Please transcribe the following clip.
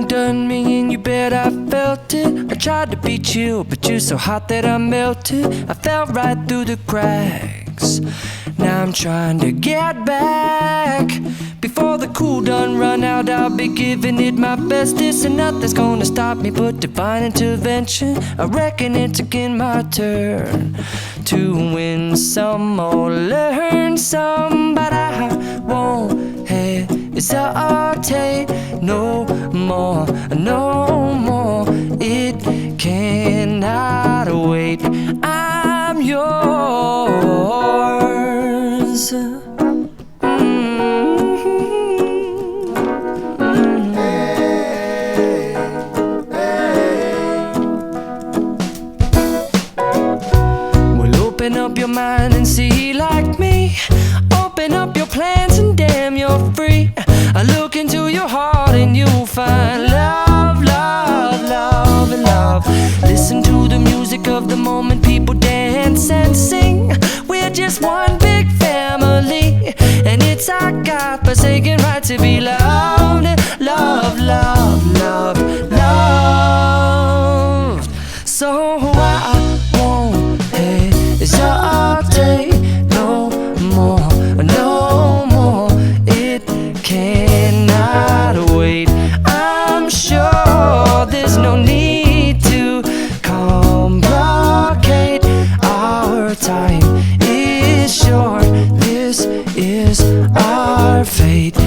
Done me and you bet I felt it. I tried to be chill, but you're so hot that I melted. I fell right through the cracks. Now I'm trying to get back. Before the cool done run out, I'll be giving it my bestest, and nothing's gonna stop me but divine intervention. I reckon it's again my turn to win some or learn some, but I won't hesitate no more, no more. It cannot wait. I'm yours. Well, open up your mind and see like me. Open up your plans and damn, you're free. I look into your heart and you'll find love, love, love, and love. Listen to the music of the moment, people dance and sing. We're just one big family, and it's our God-forsaken right to be loved, love, love, love, loved. So I won't hesitate no more, no more. It cannot wait. I'm sure there's no need to complicate. Our time is short. This is our fate.